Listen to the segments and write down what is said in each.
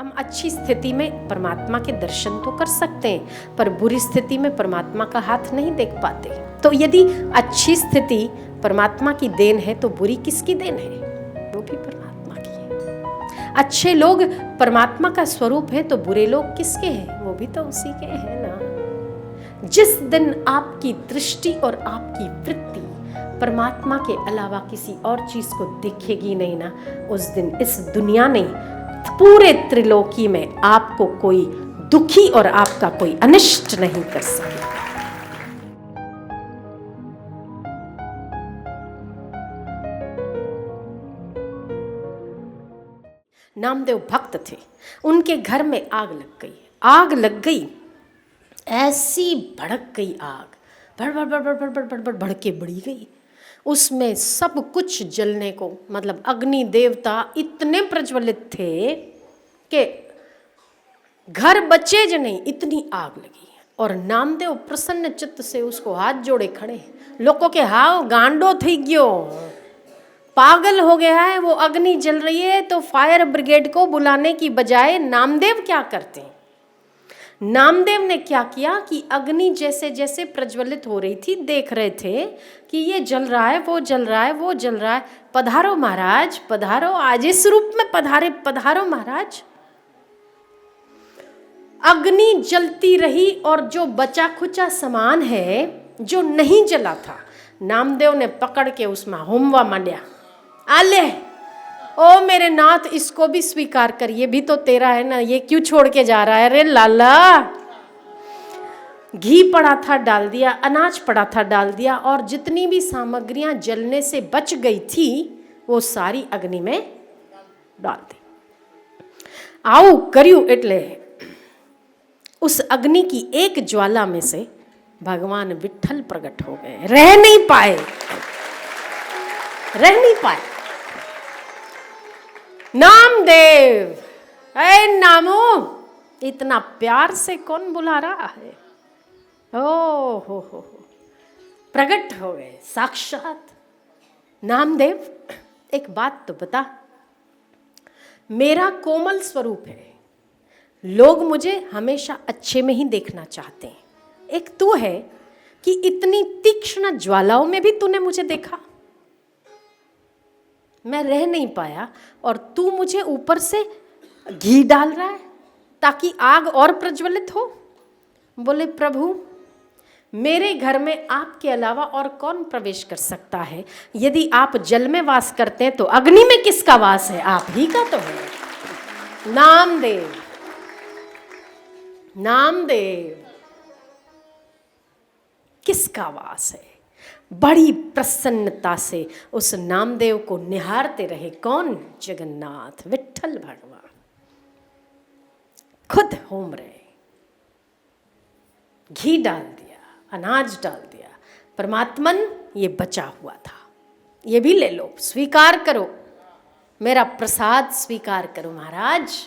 हम अच्छी स्थिति में परमात्मा के दर्शन तो कर सकते हैं, पर बुरी स्थिति में परमात्मा का हाथ नहीं देख पाते। तो यदि अच्छी स्थिति परमात्मा की देन है तो बुरी किसकी देन है? वो भी परमात्मा की है। अच्छे लोग परमात्मा का स्वरूप है तो बुरे लोग किसके हैं? वो भी तो उसी के हैं ना। जिस दिन आपकी दृष्टि और आपकी वृत्ति परमात्मा के अलावा किसी और चीज को देखेगी नहीं ना, उस दिन इस दुनिया ने पूरे त्रिलोकी में आपको कोई दुखी और आपका कोई अनिष्ट नहीं कर सकेगा। नामदेव भक्त थे, उनके घर में आग लग गई। आग लग गई, ऐसी भड़क गई आग, भड़ भड़ भड़ भड़ भड़ भड़ भड़ भड़ के बढ़ी गई। उसमें सब कुछ जलने को, मतलब अग्नि देवता इतने प्रज्वलित थे कि घर बचे ज नहीं, इतनी आग लगी। और नामदेव प्रसन्न चित्त से उसको हाथ जोड़े खड़े। लोगों के हाव गांडो थी गयो, पागल हो गया है, वो अग्नि जल रही है तो फायर ब्रिगेड को बुलाने की बजाय नामदेव क्या करते हैं? नामदेव ने क्या किया कि अग्नि जैसे जैसे प्रज्वलित हो रही थी, देख रहे थे कि ये जल रहा है, वो जल रहा है, वो जल रहा है। पधारो महाराज, पधारो, आज इस रूप में पधारे, पधारो महाराज। अग्नि जलती रही और जो बचा खुचा सामान है जो नहीं जला था, नामदेव ने पकड़ के उसमें होमवा मांड्या। आले, ओ मेरे नाथ, इसको भी स्वीकार कर, ये भी तो तेरा है ना, ये क्यों छोड़ के जा रहा है? अरे लाला, घी पड़ा था डाल दिया, अनाज पड़ा था डाल दिया, और जितनी भी सामग्रियां जलने से बच गई थी वो सारी अग्नि में डाल दी। आओ कर्यु एटले उस अग्नि की एक ज्वाला में से भगवान विट्ठल प्रकट हो गए। रह नहीं पाए, रह नहीं पाए। नामदेव, ऐ नामो, इतना प्यार से कौन बुला रहा है? ओ हो, प्रकट हो गए साक्षात। नामदेव, एक बात तो बता, मेरा कोमल स्वरूप है, लोग मुझे हमेशा अच्छे में ही देखना चाहते हैं। एक तू है कि इतनी तीक्ष्ण ज्वालाओं में भी तूने मुझे देखा, मैं रह नहीं पाया, और तू मुझे ऊपर से घी डाल रहा है ताकि आग और प्रज्वलित हो। बोले प्रभु, मेरे घर में आपके अलावा और कौन प्रवेश कर सकता है? यदि आप जल में वास करते हैं तो अग्नि में किसका वास है? आप ही का तो है। नामदेव, नामदेव, किसका वास है? बड़ी प्रसन्नता से उस नामदेव को निहारते रहे। कौन? जगन्नाथ विट्ठल भगवान खुद होम रहे। घी डाल दिया, अनाज डाल दिया। परमात्मन, ये बचा हुआ था, ये भी ले लो, स्वीकार करो, मेरा प्रसाद स्वीकार करो महाराज।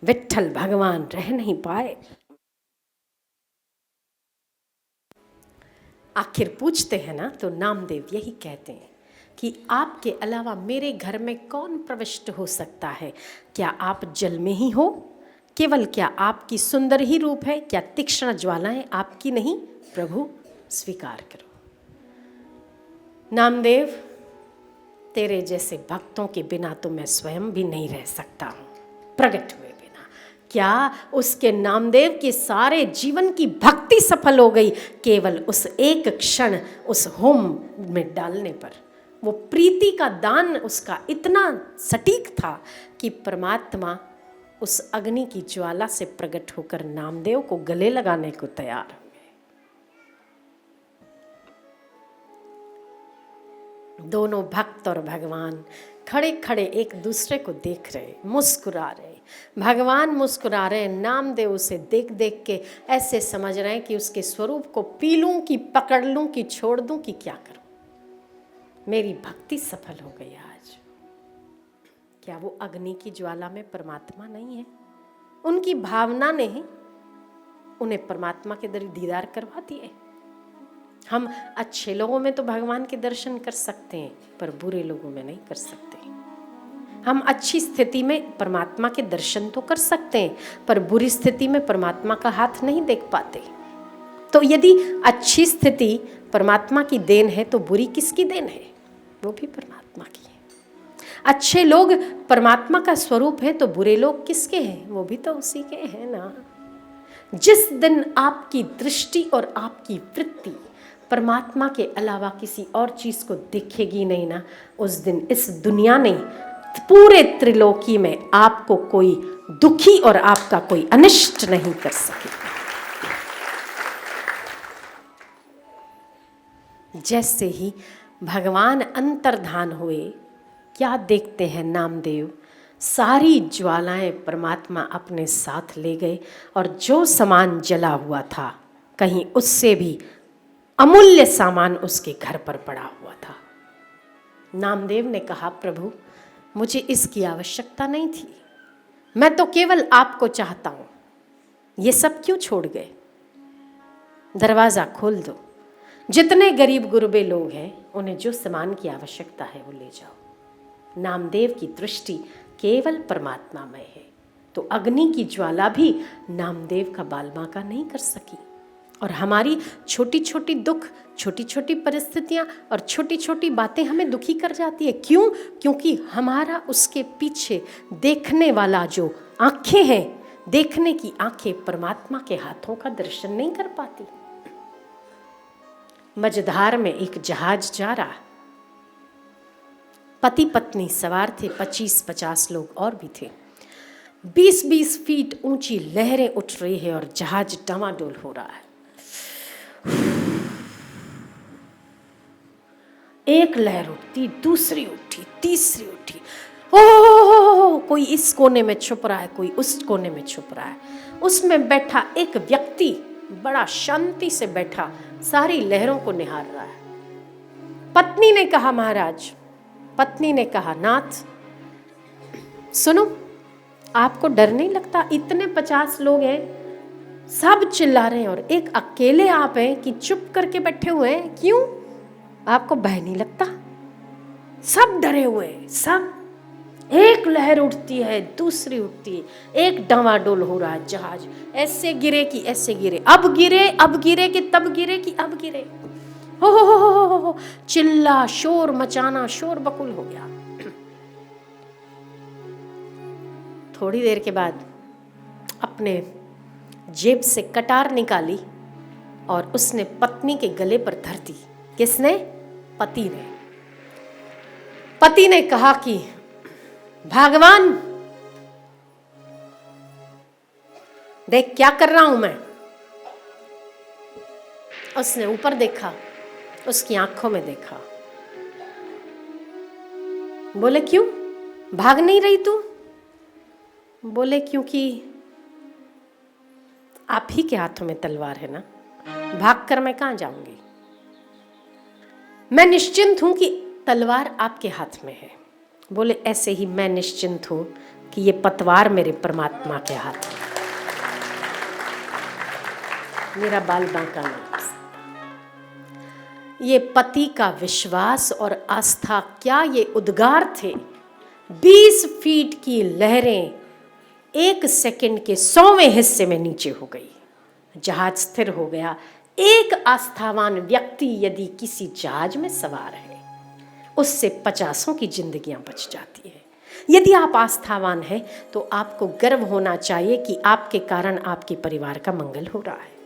विट्ठल भगवान रह नहीं पाए। आखिर पूछते हैं ना, तो नामदेव यही कहते हैं कि आपके अलावा मेरे घर में कौन प्रविष्ट हो सकता है? क्या आप जल में ही हो? केवल क्या आपकी सुंदर ही रूप है? क्या तीक्ष्ण ज्वालाएं आपकी नहीं? प्रभु स्वीकार करो। नामदेव, तेरे जैसे भक्तों के बिना तो मैं स्वयं भी नहीं रह सकता हूँ, प्रकट हुए बिना। क्या उसके नामदेव के सारे जीवन की भक्ति सफल हो गई केवल उस एक क्षण उस होम में डालने पर? वो प्रीति का दान उसका इतना सटीक था कि परमात्मा उस अग्नि की ज्वाला से प्रकट होकर नामदेव को गले लगाने को तैयार हो गए। दोनों भक्त और भगवान खड़े खड़े एक दूसरे को देख रहे, मुस्कुरा रहे। भगवान मुस्कुरा रहे, नामदेव उसे देख देख के ऐसे समझ रहे हैं कि उसके स्वरूप को पी लूं कि पकड़ लूं कि छोड़ दूं कि क्या करूं। मेरी भक्ति सफल हो गई आज। क्या वो अग्नि की ज्वाला में परमात्मा नहीं है? उनकी भावना ने उन्हें परमात्मा के दीदार करवा दिए। हम अच्छे लोगों में तो भगवान के दर्शन कर सकते हैं, पर बुरे लोगों में नहीं कर सकते। हम अच्छी स्थिति में परमात्मा के दर्शन तो कर सकते हैं, पर बुरी स्थिति में परमात्मा का हाथ नहीं देख पाते। तो यदि अच्छी स्थिति परमात्मा की देन है तो बुरी किसकी देन है? वो भी परमात्मा की है। अच्छे लोग परमात्मा का स्वरूप है तो बुरे लोग किसके हैं? वो भी तो उसी के हैं ना। जिस दिन आपकी दृष्टि और आपकी वृत्ति परमात्मा के अलावा किसी और चीज को देखेगी नहीं ना, उस दिन इस दुनिया ने, पूरे त्रिलोकी में आपको कोई दुखी और आपका कोई अनिष्ट नहीं कर सकेगा। जैसे ही भगवान अंतर्धान हुए, क्या देखते हैं नामदेव? सारी ज्वालाएं परमात्मा अपने साथ ले गए और जो सामान जला हुआ था, कहीं उससे भी अमूल्य सामान उसके घर पर पड़ा हुआ था। नामदेव ने कहा, प्रभु मुझे इसकी आवश्यकता नहीं थी, मैं तो केवल आपको चाहता हूं, ये सब क्यों छोड़ गए? दरवाजा खोल दो, जितने गरीब गुरबे लोग हैं उन्हें जो सामान की आवश्यकता है वो ले जाओ। नामदेव की दृष्टि केवल परमात्मा में है, तो अग्नि की ज्वाला भी नामदेव का बाल बांका नहीं कर सकी। और हमारी छोटी छोटी दुख, छोटी छोटी परिस्थितियां और छोटी छोटी बातें हमें दुखी कर जाती है। क्यों? क्योंकि हमारा उसके पीछे देखने वाला जो आंखें हैं, देखने की आंखें परमात्मा के हाथों का दर्शन नहीं कर पाती। मझधार में एक जहाज जा रहा, पति पत्नी सवार थे, 25-50 लोग और भी थे। 20-20 फीट ऊंची लहरें उठ रही है और जहाज डामाडोल हो रहा है। एक लहर उठती, दूसरी उठी, तीसरी उठी। ओ, कोई इस कोने में छुप रहा है, कोई उस कोने में छुप रहा है। उसमें बैठा एक व्यक्ति बड़ा शांति से बैठा सारी लहरों को निहार रहा है। पत्नी ने कहा, महाराज, पत्नी ने कहा, नाथ सुनो, आपको डर नहीं लगता? इतने 50 लोग हैं, सब चिल्ला रहे हैं और एक अकेले आप हैं कि चुप करके बैठे हुए हैं, क्यों? आपको भय नहीं लगता? सब डरे हुए हैं, सब। एक लहर उठती है, दूसरी उठती है, एक डावाडोल हो रहा है जहाज, ऐसे गिरे कि ऐसे गिरे, अब गिरे, अब गिरे कि तब गिरे कि अब गिरे। हो, चिल्ला शोर मचाना, शोर बकुल हो गया। थोड़ी देर के बाद अपने जेब से कटार निकाली और उसने पत्नी के गले पर धर दी। किसने? पति ने। पति ने कहा कि भगवान देख क्या कर रहा हूं मैं। उसने ऊपर देखा, उसकी आंखों में देखा। बोले क्यों भाग नहीं रही तू? बोले क्योंकि आप ही के हाथों में तलवार है ना, भागकर मैं कहां जाऊंगी। मैं निश्चिंत हूं कि तलवार आपके हाथ में है। बोले ऐसे ही मैं निश्चिंत हूं कि ये पतवार मेरे परमात्मा के हाथ में, मेरा बाल बांका नहीं हो सकता। ये पति का विश्वास और आस्था, क्या ये उद्गार थे। 20 फीट की लहरें 1 सेकंड के 100वें हिस्से में नीचे हो गई, जहाज स्थिर हो गया। एक आस्थावान व्यक्ति यदि किसी जहाज में सवार है, उससे 50 की जिंदगियां बच जाती है। यदि आप आस्थावान हैं तो आपको गर्व होना चाहिए कि आपके कारण आपके परिवार का मंगल हो रहा है।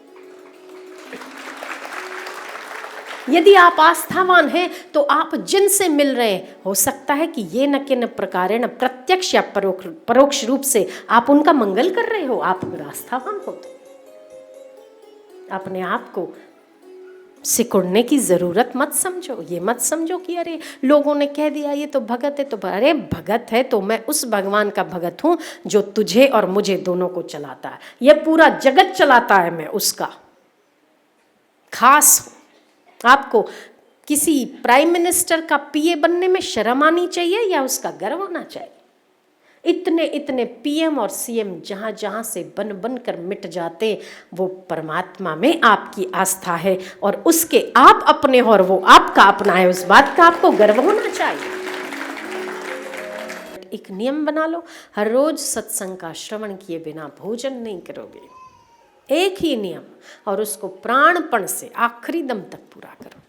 यदि आप आस्थावान हैं तो आप जिनसे मिल रहे हैं, हो सकता है कि ये न किन प्रकारेण प्रत्यक्ष या परोक्ष रूप से आप उनका मंगल कर रहे हो। आप अगर आस्थावान हो तो अपने आप को सिकुड़ने की जरूरत मत समझो। ये मत समझो कि अरे लोगों ने कह दिया ये तो भगत है, तो अरे भगत है तो मैं उस भगवान का भगत हूं जो तुझे और मुझे दोनों को चलाता है। ये पूरा जगत चलाता है, मैं उसका खास हूं। आपको किसी प्राइम मिनिस्टर का पीए बनने में शर्म आनी चाहिए या उसका गर्व होना चाहिए? इतने इतने पीएम और सीएम जहां जहां से बन बन कर मिट जाते, वो परमात्मा में आपकी आस्था है और उसके आप अपने और वो आपका अपना है, उस बात का आपको गर्व होना चाहिए। एक नियम बना लो, हर रोज सत्संग का श्रवण किए बिना भोजन नहीं करोगे। एक ही नियम, और उसको प्राणपण से आखिरी दम तक पूरा करो।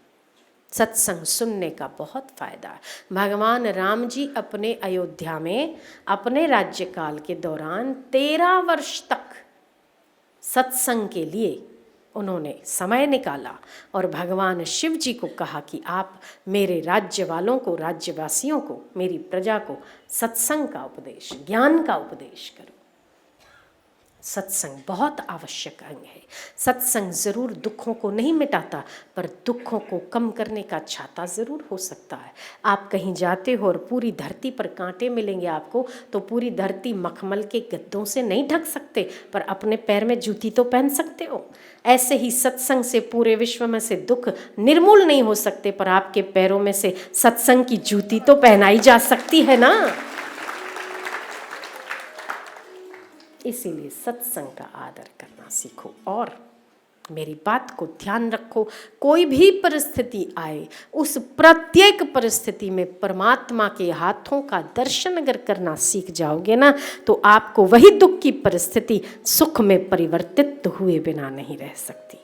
सत्संग सुनने का बहुत फायदा है। भगवान राम जी अपने अयोध्या में अपने राज्यकाल के दौरान 13 वर्ष तक सत्संग के लिए उन्होंने समय निकाला, और भगवान शिव जी को कहा कि आप मेरे राज्य वालों को, राज्यवासियों को, मेरी प्रजा को सत्संग का उपदेश, ज्ञान का उपदेश करो। सत्संग बहुत आवश्यक अंग है। सत्संग जरूर दुखों को नहीं मिटाता, पर दुखों को कम करने का छाता जरूर हो सकता है। आप कहीं जाते हो और पूरी धरती पर कांटे मिलेंगे आपको, तो पूरी धरती मखमल के गद्दों से नहीं ढक सकते, पर अपने पैर में जूती तो पहन सकते हो। ऐसे ही सत्संग से पूरे विश्व में से दुख निर्मूल नहीं हो सकते, पर आपके पैरों में से सत्संग की जूती तो पहनाई जा सकती है ना। इसीलिए सत्संग का आदर करना सीखो, और मेरी बात को ध्यान रखो। कोई भी परिस्थिति आए, उस प्रत्येक परिस्थिति में परमात्मा के हाथों का दर्शन अगर करना सीख जाओगे ना, तो आपको वही दुख की परिस्थिति सुख में परिवर्तित हुए बिना नहीं रह सकती।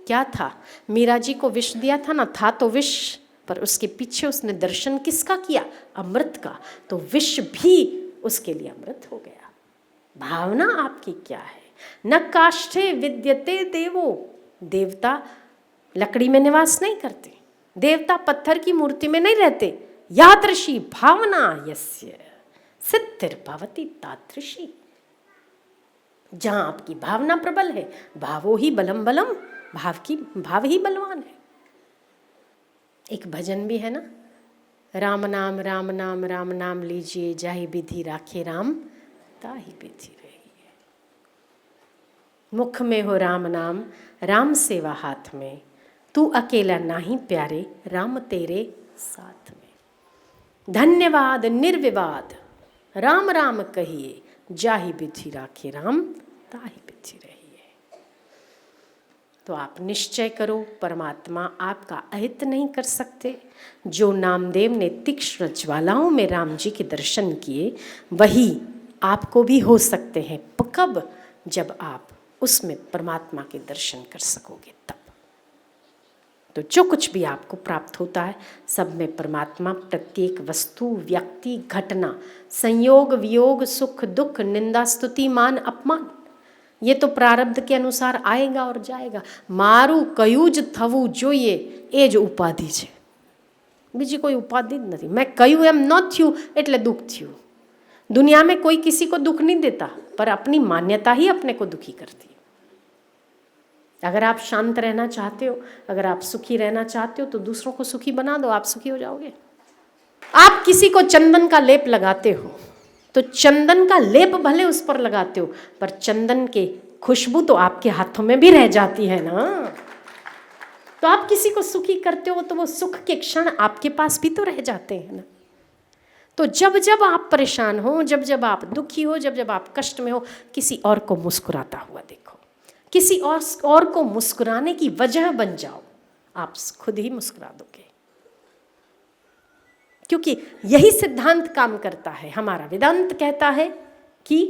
क्या था, मीरा जी को विष दिया था ना, था तो विष, पर उसके पीछे उसने दर्शन किसका किया? अमृत का। तो विष भी उसके लिए अमृत हो गया। भावना आपकी क्या है? न काष्ठे विद्यते देवो, देवता लकड़ी में निवास नहीं करते, देवता पत्थर की मूर्ति में नहीं रहते। यादृशी भावना यस्य सिद्धिर्भवति तादृशी। जहां आपकी भावना प्रबल है, भावो ही बलम बलम, भाव ही बलवान है। एक भजन भी है ना, राम नाम राम नाम राम नाम लीजिए, जाहि विधि राखे राम ताहि विधि रही है। मुख में हो राम नाम, राम सेवा हाथ में, तू अकेला नाही प्यारे, राम तेरे साथ में। धन्यवाद निर्विवाद, राम राम कहिए, जाहि विधि राखे राम ताहि विधि रही है। तो आप निश्चय करो, परमात्मा आपका अहित नहीं कर सकते। जो नामदेव ने तीक्ष्ण ज्वालाओं में राम जी के दर्शन किए, वही आपको भी हो सकते हैं। कब? जब आप उसमें परमात्मा के दर्शन कर सकोगे तब। तो जो कुछ भी आपको प्राप्त होता है, सब में परमात्मा प्रत्येक वस्तु, व्यक्ति, घटना, संयोग वियोग, सुख दुख, निंदा स्तुति, मान अपमान, ये तो प्रारब्ध के अनुसार आएगा और जाएगा। मारू कयूज थवू જોઈએ એ જ ઉપાધિ છે, બીજી કોઈ ઉપાધિ જ નથી। मैं कયું એમ ન થયું એટલે દુઃખ થયું। दुनिया में कोई किसी को दुख नहीं देता, पर अपनी मान्यता ही अपने को दुखी करती है। अगर आप शांत रहना चाहते हो, अगर आप सुखी रहना चाहते हो, तो दूसरों को सुखी बना दो, आप सुखी हो जाओगे। आप किसी को चंदन का लेप लगाते हो, तो चंदन का लेप भले उस पर लगाते हो, पर चंदन के खुशबू तो आपके हाथों में भी रह जाती है ना। तो आप किसी को सुखी करते हो, तो वो सुख के क्षण आपके पास भी तो रह जाते हैं ना। तो जब जब आप परेशान हो, जब जब आप दुखी हो, जब जब आप कष्ट में हो, किसी और को मुस्कुराता हुआ देखो, किसी और को मुस्कुराने की वजह बन जाओ, आप खुद ही मुस्कुरा दोगे। क्योंकि यही सिद्धांत काम करता है। हमारा वेदांत कहता है कि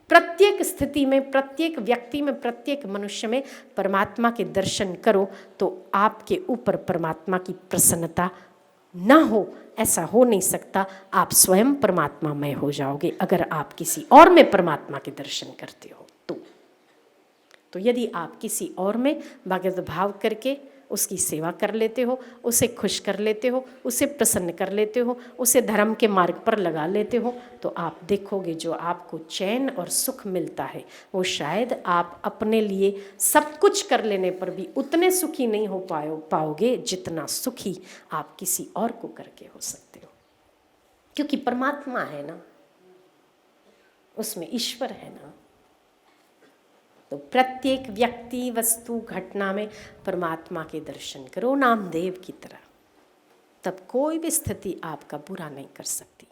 प्रत्येक स्थिति में, प्रत्येक व्यक्ति में, प्रत्येक मनुष्य में परमात्मा के दर्शन करो, तो आपके ऊपर परमात्मा की प्रसन्नता ना हो, ऐसा हो नहीं सकता। आप स्वयं परमात्मामय हो जाओगे अगर आप किसी और में परमात्मा के दर्शन करते हो। तो यदि आप किसी और में भगवत भाव करके उसकी सेवा कर लेते हो, उसे खुश कर लेते हो, उसे प्रसन्न कर लेते हो, उसे धर्म के मार्ग पर लगा लेते हो, तो आप देखोगे जो आपको चैन और सुख मिलता है, वो शायद आप अपने लिए सब कुछ कर लेने पर भी उतने सुखी नहीं हो पाओगे जितना सुखी आप किसी और को करके हो सकते हो। क्योंकि परमात्मा है ना, उसमें ईश्वर है ना। तो प्रत्येक व्यक्ति, वस्तु, घटना में परमात्मा के दर्शन करो नामदेव की तरह, तब कोई भी स्थिति आपका बुरा नहीं कर सकती।